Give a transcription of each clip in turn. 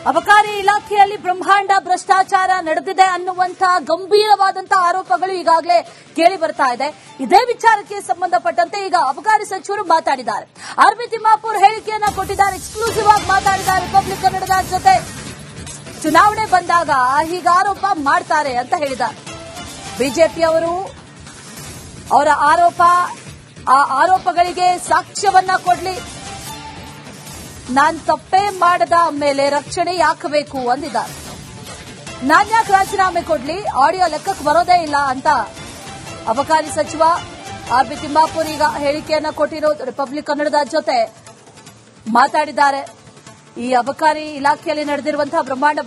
ಅಬಕಾರಿ ಇಲಾಖೆಯಲ್ಲಿ ಬ್ರಹ್ಮಾಂಡ ಭ್ರಷ್ಟಾಚಾರ ನಡೆದಿದೆ ಅನ್ನುವಂತಹ ಗಂಭೀರವಾದಂತಹ ಆರೋಪಗಳು ಈಗಾಗಲೇ ಕೇಳಿ ಬರ್ತಾ ಇದೆ. ಇದೇ ವಿಚಾರಕ್ಕೆ ಸಂಬಂಧಪಟ್ಟಂತೆ ಈಗ ಅಬಕಾರಿ ಸಚಿವರು ಮಾತಾಡಿದ್ದಾರೆ. ಆರ್ಬಿ ತಿಮ್ಮಾಪುರ್ ಹೇಳಿಕೆಯನ್ನ ಕೊಟ್ಟಿದ್ದಾರೆ. ಎಕ್ಸ್ಕ್ಲೂಸಿವ್ ಆಗಿ ಮಾತಾಡಿದ್ದಾರೆ. ರಿಪಬ್ಲಿಕ್ ಕನ್ನಡದ ಜೊತೆ ಚುನಾವಣೆ ಬಂದಾಗ ಹೀಗೆ ಆರೋಪ ಮಾಡ್ತಾರೆ ಅಂತ ಹೇಳಿದ್ದಾರೆ. ಬಿಜೆಪಿಯವರು ಅವರ ಆರೋಪಗಳಿಗೆ ಸಾಕ್ಷ್ಯವನ್ನ ಕೊಡ್ಲಿ, ನಾನ್ ತಪ್ಪೇ ಮಾಡದ ಮೇಲೆ ರಕ್ಷಣೆ ಯಾಕೆ ಬೇಕು ಅಂದಿದ್ದಾರೆ. ನಾನ್ಯಾಕೆ ರಾಜೀನಾಮೆ ಕೊಡ್ಲಿ, ಆಡಿಯೋ ಲೆಕ್ಕಕ್ಕೆ ಬರೋದೇ ಇಲ್ಲ ಅಂತ ಅಬಕಾರಿ ಸಚಿವ ಆರ್ಬಿ ತಿಮ್ಮಾಪುರ್ ಈಗ ಹೇಳಿಕೆಯನ್ನ ಕೊಟ್ಟಿರೋದು. ರಿಪಬ್ಲಿಕ್ ಕನ್ನಡದ ಜೊತೆ ಮಾತಾಡಿದ್ದಾರೆ. ಈ ಅಬಕಾರಿ ಇಲಾಖೆಯಲ್ಲಿ ನಡೆದಿರುವಂತಹ ಬ್ರಹ್ಮಾಂಡ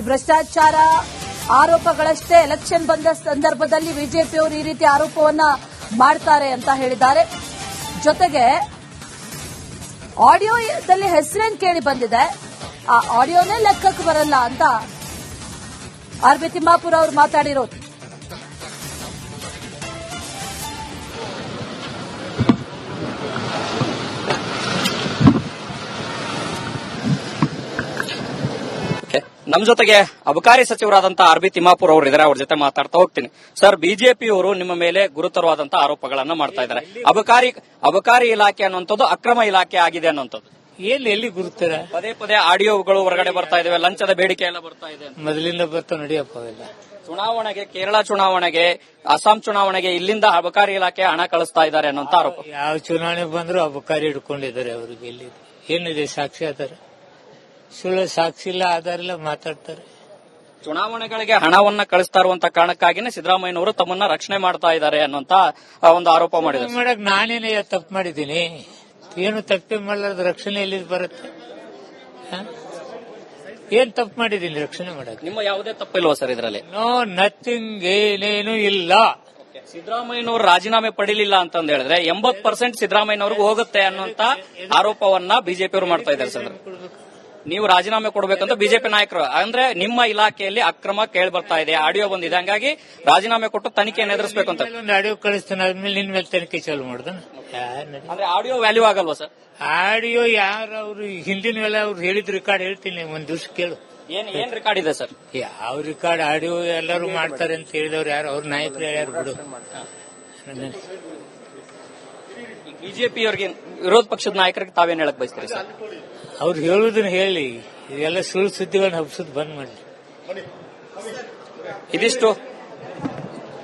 ಭ್ರಷ್ಟಾಚಾರ ಆರೋಪಗಳಷ್ಟೇ ಎಲೆಕ್ಷನ್ ಬಂದ ಸಂದರ್ಭದಲ್ಲಿ ಬಿಜೆಪಿಯವರು ಈ ರೀತಿ ಆರೋಪವನ್ನ ಮಾಡ್ತಾರೆ ಅಂತ ಹೇಳಿದ್ದಾರೆ. ಜೊತೆಗೆ ಆಡಿಯೋದಲ್ಲಿ ಹೆಸರೇನು ಕೇಳಿ ಬಂದಿದೆ, ಆ ಆಡಿಯೋನೇ ಲೆಕ್ಕಕ್ಕೆ ಬರಲ್ಲ ಅಂತ ಆರ್ಬಿ ತಿಮ್ಮಾಪುರ್ ಅವರು ಮಾತಾಡಿರೋದು. ನಮ್ ಜೊತೆಗೆ ಅಬಕಾರಿ ಸಚಿವರಾದಂತಹ ಆರ್ಬಿ ತಿಮ್ಮಾಪುರ್ ಅವರು ಇದ್ದಾರೆ. ಅವ್ರ ಜೊತೆ ಮಾತಾಡ್ತಾ ಹೋಗ್ತೀನಿ. ಸರ್, ಬಿಜೆಪಿಯವರು ನಿಮ್ಮ ಮೇಲೆ ಗುರುತರವಾದಂತಹ ಆರೋಪಗಳನ್ನ ಮಾಡ್ತಾ ಇದ್ದಾರೆ. ಅಬಕಾರಿ ಇಲಾಖೆ ಅನ್ನುವಂಥದ್ದು ಅಕ್ರಮ ಇಲಾಖೆ ಆಗಿದೆ ಅನ್ನುವಂಥದ್ದು ಎಲ್ಲಿ ಗುರುತರ ಪದೇ ಪದೇ ಆಡಿಯೋಗಳು ಹೊರಗಡೆ ಬರ್ತಾ ಇದಾವೆ. ಲಂಚದ ಬೇಡಿಕೆ ಎಲ್ಲ ಬರ್ತಾ ಇದೆ. ಮೊದಲಿಂದ ಬರ್ತಾ ನಡೆಯಪ್ಪ ಅವೆಲ್ಲ. ಚುನಾವಣೆಗೆ, ಕೇರಳ ಚುನಾವಣೆಗೆ, ಅಸ್ಸಾಂ ಚುನಾವಣೆಗೆ ಇಲ್ಲಿಂದ ಅಬಕಾರಿ ಇಲಾಖೆ ಹಣ ಕಳಿಸ್ತಾ ಇದ್ದಾರೆ ಅನ್ನೋಂತ ಆರೋಪ. ಯಾವ ಚುನಾವಣೆ ಬಂದ್ರು ಅಬಕಾರಿ ಹಿಡ್ಕೊಂಡಿದ್ದಾರೆ. ಅವ್ರಿಗೆ ಎಲ್ಲಿ ಏನಿದೆ ಸಾಕ್ಷಿ ಆಧಾರ? ಸುಳ್ಳು ಸಾಕ್ಷಿ ಇಲ್ಲ, ಆಧಾರ ಇಲ್ಲ, ಮಾತಾಡ್ತಾರೆ. ಚುನಾವಣೆಗಳಿಗೆ ಹಣವನ್ನ ಕಳಿಸ್ತಾ ಇರುವಂತ ಕಾರಣಕ್ಕಾಗಿನೇ ಸಿದ್ದರಾಮಯ್ಯನವರು ತಮ್ಮನ್ನ ರಕ್ಷಣೆ ಮಾಡ್ತಾ ಇದ್ದಾರೆ ಅನ್ನೋಂತ ಒಂದು ಆರೋಪ ಮಾಡಿದ್ದಾರೆ. ಮಾಡಕ್ ನಾನೇನೇ ತಪ್ಪು ಮಾಡಿದ್ದೀನಿ? ಏನು ತಪ್ಪೇ ಮಾಡಲಾರ್ದ ರಕ್ಷಣೆ ಎಲ್ಲಿ ಬರುತ್ತೆ? ಏನ್ ತಪ್ಪು ಮಾಡಿದ್ದೀನಿ ರಕ್ಷಣೆ ಮಾಡಕ್? ನಿಮ್ಮ ಯಾವುದೇ ತಪ್ಪಿಲ್ವಾ ಸರ್ ಇದರಲ್ಲಿ? ನೋ ನಥಿಂಗ್, ಏನೇನು ಇಲ್ಲ. ಸಿದ್ದರಾಮಯ್ಯನವರು ರಾಜೀನಾಮೆ ಪಡಿಲಿಲ್ಲ ಅಂತಂದ ಹೇಳಿದ್ರೆ 80% ಸಿದ್ದರಾಮಯ್ಯನವ್ರಿಗೆ ಹೋಗುತ್ತೆ ಅನ್ನೋಂತ ಆರೋಪವನ್ನ ಬಿಜೆಪಿಯವರು ಮಾಡ್ತಾ ಇದ್ದಾರೆ. ಸರ್, ನೀವು ರಾಜೀನಾಮೆ ಕೊಡಬೇಕಂತ ಬಿಜೆಪಿ ನಾಯಕರು ಅಂದ್ರೆ ನಿಮ್ಮ ಇಲಾಖೆಯಲ್ಲಿ ಅಕ್ರಮ ಕೇಳಿ ಬರ್ತಾ ಇದೆ, ಆಡಿಯೋ ಬಂದಿದೆ, ಹಂಗಾಗಿ ರಾಜೀನಾಮೆ ಕೊಟ್ಟು ತನಿಖೆಯನ್ನು ಎದುರಿಸಬೇಕು ಅಂತ. ಒಂದು ಆಡಿಯೋ ಕಳಿಸ್ತಾನೆ, ಆದ್ಮೇಲೆ ನಿನ್ ಮೇಲೆ ತನಿಖೆ ಚಾಲು ಮಾಡ್ದ. ಅಂದ್ರೆ ಆಡಿಯೋ ವ್ಯಾಲ್ಯೂ ಆಗಲ್ವಾ ಸರ್? ಆಡಿಯೋ ಯಾರು ಅವ್ರು ಹಿಂದಿನವೆಲ್ಲ ಅವ್ರು ಹೇಳಿದ್ ರೆಕಾರ್ಡ್ ಹೇಳ್ತೀನಿ, ಒಂದ್ ದಿವಸ ಕೇಳು. ಏನ್ ರೆಕಾರ್ಡ್ ಇದೆ ಸರ್? ಯಾವ ರೆಕಾರ್ಡ್? ಆಡಿಯೋ ಎಲ್ಲರೂ ಮಾಡ್ತಾರೆ ಅಂತ ಹೇಳಿದವ್ರು ಯಾರು? ಅವ್ರ ನಾಯಕರು ಯಾರು ಬಿಡು. ಬಿಜೆಪಿಯವರಿಗೆ, ವಿರೋಧ ಪಕ್ಷದ ನಾಯಕರಿಗೆ ತಾವೇನ್ ಹೇಳಕ್ ಬಯಸ್ತೀರಿ ಸರ್? ಅವ್ರು ಹೇಳುದನ್ನ ಹೇಳಿ, ಇದೆಲ್ಲ ಸುಳ್ಳು ಸುದ್ದಿಗಳನ್ನ ಹಬ್ಸೋದು ಬಂದ್ ಮಾಡಿ. ಇದಿಷ್ಟು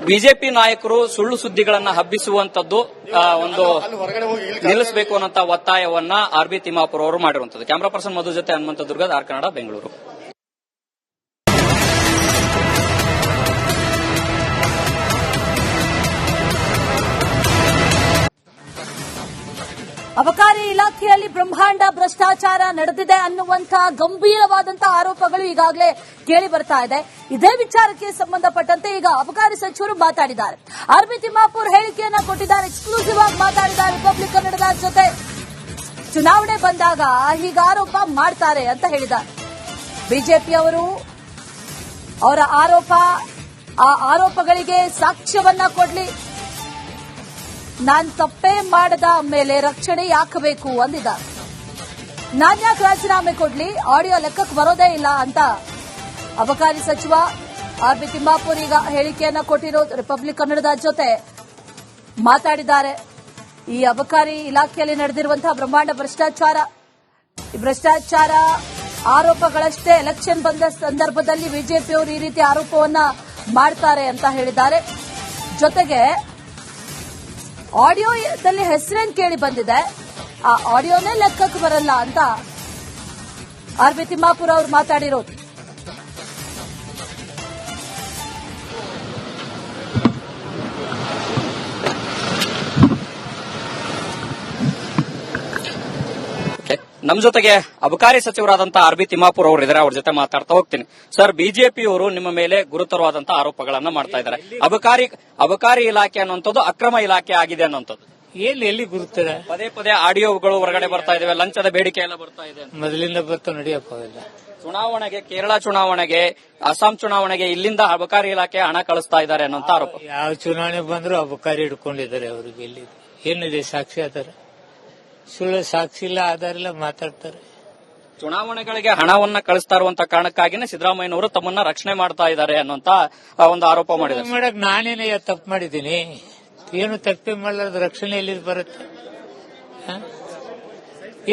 ಬಿಜೆಪಿ ನಾಯಕರು ಸುಳ್ಳು ಸುದ್ದಿಗಳನ್ನ ಹಬ್ಬಿಸುವಂತದ್ದು ಒಂದು ನಿಲ್ಲಿಸಬೇಕು ಅನ್ನೋ ಒತ್ತಾಯವನ್ನ ಆರ್ಬಿ ತಿಮ್ಮಾಪುರ್ ಅವರು ಮಾಡಿರುವಂತದ್ದು. ಕ್ಯಾಮರಾ ಪರ್ಸನ್ ಮಧು ಜೊತೆ ಹನುಮಂತ ದುರ್ಗದ ಆರ್ ಕನ್ನಡ, ಬೆಂಗಳೂರು. ಅಬಕಾರಿ ಇಲಾಖೆಯಲ್ಲಿ ಬ್ರಹ್ಮಾಂಡ ಭ್ರಷ್ಟಾಚಾರ ನಡೆದಿದೆ ಅನ್ನುವಂತಹ ಗಂಭೀರವಾದಂತಹ ಆರೋಪಗಳು ಈಗಾಗಲೇ ಕೇಳಿ ಬರ್ತಾ ಇದೆ. ಇದೇ ವಿಚಾರಕ್ಕೆ ಸಂಬಂಧಪಟ್ಟಂತೆ ಈಗ ಅಬಕಾರಿ ಸಚಿವರು ಮಾತಾಡಿದ್ದಾರೆ. ಆರ್ಬಿ ತಿಮ್ಮಾಪುರ್ ಹೇಳಿಕೆಯನ್ನ ಕೊಟ್ಟಿದ್ದಾರೆ. ಎಕ್ಸ್ಕ್ಲೂಸಿವ್ ಆಗಿ ಮಾತಾಡಿದ್ದಾರೆ. ರಿಪಬ್ಲಿಕ್ ಕನ್ನಡದ ಜೊತೆ ಚುನಾವಣೆ ಬಂದಾಗ ಹೀಗೆ ಆರೋಪ ಮಾಡ್ತಾರೆ ಅಂತ ಹೇಳಿದ್ದಾರೆ. ಬಿಜೆಪಿಯವರು ಅವರ ಆರೋಪಗಳಿಗೆ ಸಾಕ್ಷ್ಯವನ್ನ ಕೊಡ್ಲಿ, ನಾನ್ ತಪ್ಪೇ ಮಾಡದ ಮೇಲೆ ರಕ್ಷಣೆ ಯಾಕೆ ಬೇಕು ಅಂದಿದ್ದಾರೆ. ನಾನ್ಯಾಕೆ ರಾಜೀನಾಮೆ ಕೊಡ್ಲಿ, ಆಡಿಯೋ ಲೆಕ್ಕಕ್ಕೆ ಬರೋದೇ ಇಲ್ಲ ಅಂತ ಅಬಕಾರಿ ಸಚಿವ ಆರ್ಬಿ ತಿಮ್ಮಾಪುರ್ ಈಗ ಹೇಳಿಕೆಯನ್ನ ಕೊಟ್ಟಿರೋದು. ರಿಪಬ್ಲಿಕ್ ಕನ್ನಡದ ಜೊತೆ ಮಾತಾಡಿದ್ದಾರೆ. ಈ ಅಬಕಾರಿ ಇಲಾಖೆಯಲ್ಲಿ ನಡೆದಿರುವಂತಹ ಬ್ರಹ್ಮಾಂಡ ಭ್ರಷ್ಟಾಚಾರ ಆರೋಪಗಳಷ್ಟೇ ಎಲೆಕ್ಷನ್ ಬಂದ ಸಂದರ್ಭದಲ್ಲಿ ಬಿಜೆಪಿಯವರು ಈ ರೀತಿ ಆರೋಪವನ್ನ ಮಾಡ್ತಾರೆ ಅಂತ ಹೇಳಿದ್ದಾರೆ. ಜೊತೆಗೆ ಆಡಿಯೋದಲ್ಲಿ ಹೆಸರೇನು ಕೇಳಿ ಬಂದಿದೆ, ಆ ಆಡಿಯೋನೇ ಲೆಕ್ಕಕ್ಕೆ ಬರಲ್ಲ ಅಂತ ಆರ್ಬಿ ತಿಮ್ಮಾಪುರ್ ಅವರು ಮಾತಾಡಿರೋದು. ನಮ್ ಜೊತೆಗೆ ಅಬಕಾರಿ ಸಚಿವರಾದಂತಹ ಆರ್ಬಿ ತಿಮ್ಮಾಪುರ್ ಅವರು ಇದ್ದಾರೆ. ಅವ್ರ ಜೊತೆ ಮಾತಾಡ್ತಾ ಹೋಗ್ತೀನಿ. ಸರ್, ಬಿಜೆಪಿಯವರು ನಿಮ್ಮ ಮೇಲೆ ಗುರುತರವಾದಂತಹ ಆರೋಪಗಳನ್ನ ಮಾಡ್ತಾ ಇದ್ದಾರೆ. ಅಬಕಾರಿ ಇಲಾಖೆ ಅನ್ನುವಂಥದ್ದು ಅಕ್ರಮ ಇಲಾಖೆ ಆಗಿದೆ ಅನ್ನುವಂಥದ್ದು ಎಲ್ಲಿ ಗುರುತರ? ಪದೇ ಪದೇ ಆಡಿಯೋಗಳು ಹೊರಗಡೆ ಬರ್ತಾ ಇದಾವೆ. ಲಂಚದ ಬೇಡಿಕೆ ಎಲ್ಲ ಬರ್ತಾ ಇದೆ. ಮೊದಲಿಂದ ಬರ್ತಾ ನಡೆಯಪ್ಪ ಅವೆಲ್ಲ. ಚುನಾವಣೆಗೆ, ಕೇರಳ ಚುನಾವಣೆಗೆ, ಅಸ್ಸಾಂ ಚುನಾವಣೆಗೆ ಇಲ್ಲಿಂದ ಅಬಕಾರಿ ಇಲಾಖೆ ಹಣ ಕಳಿಸ್ತಾ ಇದ್ದಾರೆ ಅನ್ನೋಂತ ಆರೋಪ. ಯಾವ ಚುನಾವಣೆ ಬಂದ್ರು ಅಬಕಾರಿ ಹಿಡ್ಕೊಂಡಿದ್ದಾರೆ. ಅವ್ರಿಗೆ ಎಲ್ಲಿ ಏನಿದೆ ಸಾಕ್ಷಿ ಆಧಾರ? ಸುಳ್ಳು ಸಾಕ್ಷಿ ಇಲ್ಲ, ಆಧಾರ ಇಲ್ಲ, ಮಾತಾಡ್ತಾರೆ. ಚುನಾವಣೆಗಳಿಗೆ ಹಣವನ್ನ ಕಳಿಸ್ತಾ ಇರುವಂತ ಕಾರಣಕ್ಕಾಗಿನೇ ಸಿದ್ದರಾಮಯ್ಯನವರು ತಮ್ಮನ್ನ ರಕ್ಷಣೆ ಮಾಡ್ತಾ ಇದ್ದಾರೆ ಅನ್ನುವಂತ ಒಂದು ಆರೋಪ ಮಾಡಿದ್ದಾರೆ. ಮಾಡಕ್ ನಾನೇನೇ ತಪ್ಪು ಮಾಡಿದ್ದೀನಿ? ಏನು ತಪ್ಪೇ ಮಾಡಲಾರ್ದ ರಕ್ಷಣೆ ಎಲ್ಲಿ ಬರುತ್ತೆ?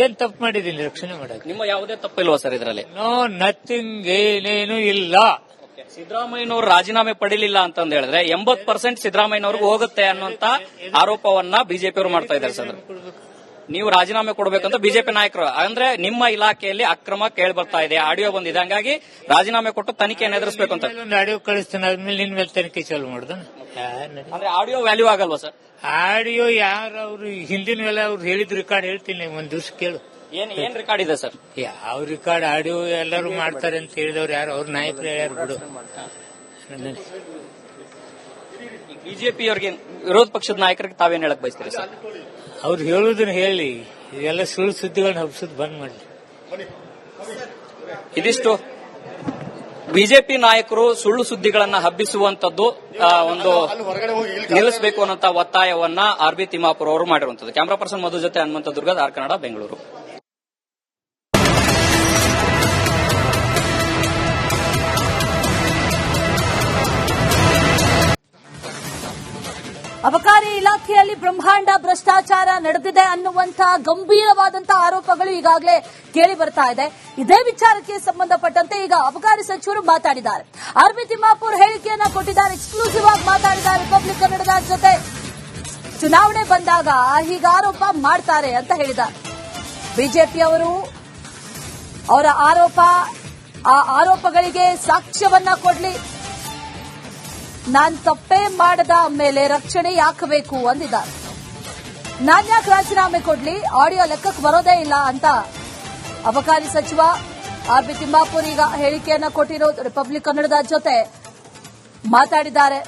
ಏನ್ ತಪ್ಪು ಮಾಡಿದ್ದೀನಿ ರಕ್ಷಣೆ ಮಾಡಕ್? ನಿಮ್ಮ ಯಾವುದೇ ತಪ್ಪಿಲ್ವಾ ಸರ್ ಇದರಲ್ಲಿ? ನೋ ನಥಿಂಗ್, ಏನೇನು ಇಲ್ಲ. ಸಿದ್ದರಾಮಯ್ಯನವರು ರಾಜೀನಾಮೆ ಪಡಿಲಿಲ್ಲ ಅಂತಂದ ಹೇಳಿದ್ರೆ 80% ಸಿದ್ದರಾಮಯ್ಯನವ್ರಿಗೆ ಹೋಗುತ್ತೆ ಅನ್ನುವಂತ ಆರೋಪವನ್ನ ಬಿಜೆಪಿಯವರು ಮಾಡ್ತಾ ಇದ್ದಾರೆ ಸರ್. ನೀವು ರಾಜೀನಾಮೆ ಕೊಡಬೇಕಂತ ಬಿಜೆಪಿ ನಾಯಕರು, ಅಂದ್ರೆ ನಿಮ್ಮ ಇಲಾಖೆಯಲ್ಲಿ ಅಕ್ರಮ ಕೇಳಿ ಬರ್ತಾ ಇದೆ, ಆಡಿಯೋ ಬಂದಿದೆ, ಹಂಗಾಗಿ ರಾಜೀನಾಮೆ ಕೊಟ್ಟು ತನಿಖೆಯನ್ನು ಎದುರಿಸಬೇಕು ಅಂತ. ಒಂದು ಆಡಿಯೋ ಕಳಿಸ್ತಾನೆ, ಆದ್ಮೇಲೆ ನಿನ್ ಮೇಲೆ ತನಿಖೆ ಚಾಲು ಮಾಡುದು. ಅಂದ್ರೆ ಆಡಿಯೋ ವ್ಯಾಲ್ಯೂ ಆಗಲ್ವಾ ಸರ್? ಆಡಿಯೋ ಯಾರು ಅವ್ರು ಹಿಂದಿನ ವೇಳೆ ಅವ್ರು ಹೇಳಿದ ರೆಕಾರ್ಡ್ ಹೇಳ್ತೀನಿ, ಒಂದ್ ದಿವ್ಸ ಕೇಳು. ಏನ್ ರೆಕಾರ್ಡ್ ಇದೆ ಸರ್? ಯಾವ ರೆಕಾರ್ಡ್? ಆಡಿಯೋ ಎಲ್ಲರೂ ಮಾಡ್ತಾರೆ ಅಂತ ಹೇಳಿದವ್ರು ಯಾರು? ಅವ್ರ ನಾಯಕರು ಹೇಳ್ಯಾರು ಬಿಡು. ಬಿಜೆಪಿ ಅವರಿಗೆ, ವಿರೋಧ ಪಕ್ಷದ ನಾಯಕರಿಗೆ ತಾವೇನ್ ಹೇಳಕ್ ಬಯಸ್ತೀರಿ ಸರ್? ಅವ್ರು ಹೇಳುದನ್ನ ಹೇಳಿ, ಇದೆಲ್ಲ ಸುಳ್ಳು ಸುದ್ದಿಗಳನ್ನ ಹಬ್ಸೋದು ಬಂದ್ ಮಾಡಿ. ಇದಿಷ್ಟು ಬಿಜೆಪಿ ನಾಯಕರು ಸುಳ್ಳು ಸುದ್ದಿಗಳನ್ನ ಹಬ್ಬಿಸುವಂತದ್ದು ಒಂದು ನಿಲ್ಲಿಸಬೇಕು ಅನ್ನೋಂತ ಒತ್ತಾಯವನ್ನ ಆರ್.ಬಿ. ತಿಮ್ಮಾಪುರ್ ಅವರು ಮಾಡಿರುವಂತದ್ದು. ಕ್ಯಾಮರಾ ಪರ್ಸನ್ ಮಧು ಜೊತೆ ಹನುಮಂತ ದುರ್ಗ, ಆರ್ ಕನ್ನಡ, ಬೆಂಗಳೂರು. ಅಬಕಾರಿ ಇಲಾಖೆಯಲ್ಲಿ ಬ್ರಹ್ಮಾಂಡ ಭ್ರಷ್ಟಾಚಾರ ನಡೆದಿದೆ ಅನ್ನುವಂತಹ ಗಂಭೀರವಾದಂತಹ ಆರೋಪಗಳು ಈಗಾಗಲೇ ಕೇಳಿ ಬರ್ತಾ ಇದೆ. ಇದೇ ವಿಚಾರಕ್ಕೆ ಸಂಬಂಧಪಟ್ಟಂತೆ ಈಗ ಅಬಕಾರಿ ಸಚಿವರು ಮಾತಾಡಿದ್ದಾರೆ. ಆರ್.ಬಿ. ತಿಮ್ಮಾಪುರ್ ಹೇಳಿಕೆಯನ್ನ ಕೊಟ್ಟಿದ್ದಾರೆ, ಎಕ್ಸ್ಕ್ಲೂಸಿವ್ ಆಗಿ ಮಾತಾಡಿದ್ದಾರೆ ರಿಪಬ್ಲಿಕ್ ಕನ್ನಡದ ಜೊತೆ. ಚುನಾವಣೆ ಬಂದಾಗ ಹೀಗೆ ಆರೋಪ ಮಾಡ್ತಾರೆ ಅಂತ ಹೇಳಿದ್ದಾರೆ. ಬಿಜೆಪಿಯವರು ಅವರ ಆ ಆರೋಪಗಳಿಗೆ ಸಾಕ್ಷ್ಯವನ್ನ ಕೊಡ್ಲಿ, ನಾನ್ ತಪ್ಪೇ ಮಾಡದ ಮೇಲೆ ರಕ್ಷಣೆ ಯಾಕೆ ಬೇಕು ಅಂದಿದ್ದಾರೆ. ನಾನ್ಯಾಕೆ ರಾಜೀನಾಮೆ ಕೊಡ್ಲಿ, ಆಡಿಯೋ ಲೆಕ್ಕಕ್ಕೆ ಬರೋದೇ ಇಲ್ಲ ಅಂತ ಅಬಕಾರಿ ಸಚಿವ ಆರ್.ಬಿ. ತಿಮ್ಮಾಪುರ್ ಈಗ ಹೇಳಿಕೆಯನ್ನ ಕೊಟ್ಟಿರೋದು. ರಿಪಬ್ಲಿಕ್ ಕನ್ನಡದ ಜೊತೆ ಮಾತಾಡಿದ್ದಾರೆ.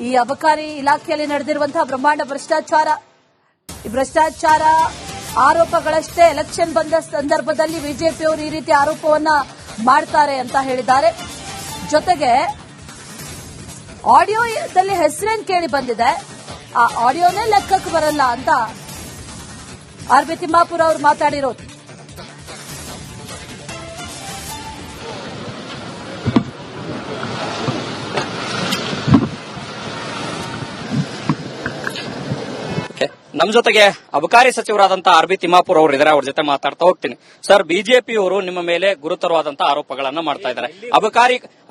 ಈ ಅಬಕಾರಿ ಇಲಾಖೆಯಲ್ಲಿ ನಡೆದಿರುವಂತಹ ಬ್ರಹ್ಮಾಂಡ ಭ್ರಷ್ಟಾಚಾರ ಆರೋಪಗಳಷ್ಟೇ ಎಲೆಕ್ಷನ್ ಬಂದ ಸಂದರ್ಭದಲ್ಲಿ ಬಿಜೆಪಿಯವರು ಈ ರೀತಿ ಆರೋಪವನ್ನ ಮಾಡ್ತಾರೆ ಅಂತ ಹೇಳಿದ್ದಾರೆ. ಜೊತೆಗೆ ಆಡಿಯೋದಲ್ಲಿ ಹೆಸರೇನ್ ಕೇಳಿ ಬಂದಿದೆ, ಆ ಆಡಿಯೋನೇ ಲೆಕ್ಕಕ್ಕೆ ಬರಲ್ಲ ಅಂತ ಆರ್.ಬಿ. ತಿಮ್ಮಾಪುರ್ ಅವರು ಮಾತಾಡಿರೋದು. ನಮ್ ಜೊತೆಗೆ ಅಬಕಾರಿ ಸಚಿವರಾದಂತಹ ಆರ್.ಬಿ. ತಿಮ್ಮಾಪುರ್ ಅವರು ಇದ್ದಾರೆ, ಅವ್ರ ಜೊತೆ ಮಾತಾಡ್ತಾ ಹೋಗ್ತೀನಿ. ಸರ್, ಬಿಜೆಪಿಯವರು ನಿಮ್ಮ ಮೇಲೆ ಗುರುತರವಾದಂತಹ ಆರೋಪಗಳನ್ನ ಮಾಡ್ತಾ ಇದ್ದಾರೆ.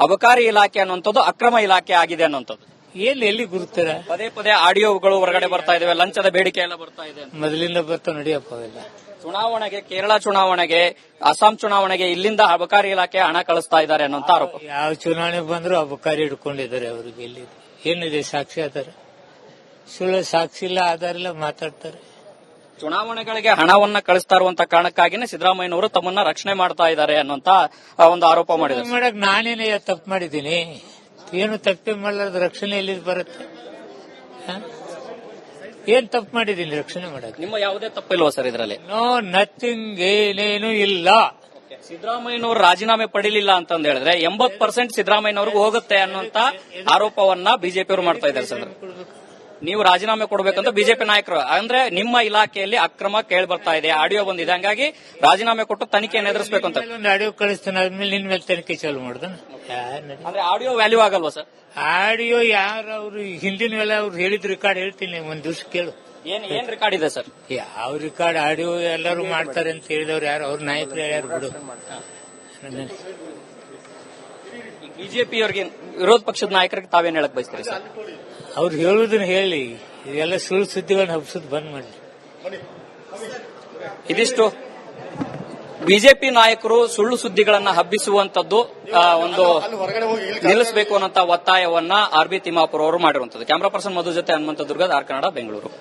ಅಬಕಾರಿ ಇಲಾಖೆ ಅನ್ನುವಂಥದ್ದು ಅಕ್ರಮ ಇಲಾಖೆ ಆಗಿದೆ ಅನ್ನುವಂಥದ್ದು ಎಲ್ಲಿ ಗುರುತರ? ಪದೇ ಪದೇ ಆಡಿಯೋಗಳು ಹೊರಗಡೆ ಬರ್ತಾ ಇದಾವೆ, ಲಂಚದ ಬೇಡಿಕೆ ಎಲ್ಲ ಬರ್ತಾ ಇದೆ. ಮೊದಲಿಂದ ಬರ್ತಾವ, ನಡಿಯಪ್ಪ. ಅವೆಲ್ಲ ಚುನಾವಣೆಗೆ, ಕೇರಳ ಚುನಾವಣೆಗೆ, ಅಸ್ಸಾಂ ಚುನಾವಣೆಗೆ ಇಲ್ಲಿಂದ ಅಬಕಾರಿ ಇಲಾಖೆ ಹಣ ಕಳಿಸ್ತಾ ಇದ್ದಾರೆ ಅನ್ನೋಂತ ಆರೋಪ. ಯಾವ ಚುನಾವಣೆ ಬಂದ್ರು ಅಬಕಾರಿ ಹಿಡ್ಕೊಂಡಿದ್ದಾರೆ. ಅವ್ರಿಗೆ ಎಲ್ಲಿ ಏನಿದೆ ಸಾಕ್ಷಿ ಆಧಾರ? ಸುಳ್ಳು ಸಾಕ್ಷಿ ಇಲ್ಲ, ಆಧಾರ ಇಲ್ಲ, ಮಾತಾಡ್ತಾರೆ. ಚುನಾವಣೆಗಳಿಗೆ ಹಣವನ್ನ ಕಳಿಸ್ತಾ ಇರುವಂತ ಕಾರಣಕ್ಕಾಗಿನೇ ಸಿದ್ದರಾಮಯ್ಯನವರು ತಮ್ಮನ್ನ ರಕ್ಷಣೆ ಮಾಡ್ತಾ ಇದ್ದಾರೆ ಅನ್ನೋಂತ ಒಂದು ಆರೋಪ ಮಾಡಿದ್ದಾರೆ. ಮಾಡಕ್ ನಾನೇನೇ ತಪ್ಪು ಮಾಡಿದ್ದೀನಿ? ಏನು ತಪ್ಪೇ ಮಾಡಲಾರ್ದ ರಕ್ಷಣೆ ಎಲ್ಲಿ ಬರುತ್ತೆ? ಏನ್ ತಪ್ಪು ಮಾಡಿದ್ದೀನಿ ರಕ್ಷಣೆ ಮಾಡಕ್? ನಿಮ್ಮ ಯಾವುದೇ ತಪ್ಪಿಲ್ವಾ ಸರ್ ಇದರಲ್ಲಿ? ನೋ ನಥಿಂಗ್, ಏನೇನು ಇಲ್ಲ. ಸಿದ್ದರಾಮಯ್ಯನವರು ರಾಜೀನಾಮೆ ಪಡಿಲಿಲ್ಲ ಅಂತಂದ ಹೇಳಿದ್ರೆ 80% ಸಿದ್ದರಾಮಯ್ಯನವ್ರಿಗೆ ಹೋಗುತ್ತೆ ಅನ್ನುವಂತ ಆರೋಪವನ್ನ ಬಿಜೆಪಿಯವರು ಮಾಡ್ತಾ ಇದ್ದಾರೆ ಸರ್. ನೀವು ರಾಜೀನಾಮೆ ಕೊಡಬೇಕಂತ ಬಿಜೆಪಿ ನಾಯಕರು, ಅಂದ್ರೆ ನಿಮ್ಮ ಇಲಾಖೆಯಲ್ಲಿ ಅಕ್ರಮ ಕೇಳಿ ಬರ್ತಾ ಇದೆ, ಆಡಿಯೋ ಬಂದಿದೆ, ಹಂಗಾಗಿ ರಾಜೀನಾಮೆ ಕೊಟ್ಟು ತನಿಖೆಯನ್ನು ಎದುರಿಸಬೇಕು ಅಂತ. ಒಂದು ಆಡಿಯೋ ಕಳಿಸ್ತಾನೆ, ಆದ್ಮೇಲೆ ನಿನ್ ಮೇಲೆ ತನಿಖೆ ಚಾಲು ಮಾಡುದು. ಅಂದ್ರೆ ಆಡಿಯೋ ವ್ಯಾಲ್ಯೂ ಆಗಲ್ವಾ ಸರ್? ಆಡಿಯೋ ಯಾರು? ಅವ್ರು ಹಿಂದಿನ ವೇಳೆ ಅವ್ರು ಹೇಳಿದ ರೆಕಾರ್ಡ್ ಹೇಳ್ತೀನಿ, ಒಂದ್ ದಿವ್ಸ ಕೇಳು. ಏನ್ ರೆಕಾರ್ಡ್ ಇದೆ ಸರ್? ಯಾವ ರೆಕಾರ್ಡ್? ಆಡಿಯೋ ಎಲ್ಲರೂ ಮಾಡ್ತಾರೆ ಅಂತ ಹೇಳಿದವ್ರು ಯಾರು? ಅವ್ರ ನಾಯಕರು ಹೇಳ್ಯಾರು ಬಿಡು. ಬಿಜೆಪಿ ಅವರಿಗೆ, ವಿರೋಧ ಪಕ್ಷದ ನಾಯಕರಿಗೆ ತಾವೇನ್ ಹೇಳಕ್ ಬಯಸ್ತೀರಿ ಸರ್? ಅವ್ರು ಹೇಳುದನ್ನ ಹೇಳಿ, ಇದೆಲ್ಲ ಸುಳ್ಳು ಸುದ್ದಿಗಳನ್ನ ಹಬ್ಸೋದು ಬಂದ್ ಮಾಡಿ. ಇದಿಷ್ಟು ಬಿಜೆಪಿ ನಾಯಕರು ಸುಳ್ಳು ಸುದ್ದಿಗಳನ್ನ ಹಬ್ಬಿಸುವಂತದ್ದು ಒಂದು ನಿಲ್ಲಿಸಬೇಕು ಅನ್ನೋಂತ ಒತ್ತಾಯವನ್ನ ಆರ್.ಬಿ. ತಿಮ್ಮಾಪುರ್ ಅವರು ಮಾಡಿರುವಂತದ್ದು. ಕ್ಯಾಮರಾ ಪರ್ಸನ್ ಮಧು ಜೊತೆ ಹನುಮಂತ ದುರ್ಗ, ಆರ್ ಕನ್ನಡ, ಬೆಂಗಳೂರು.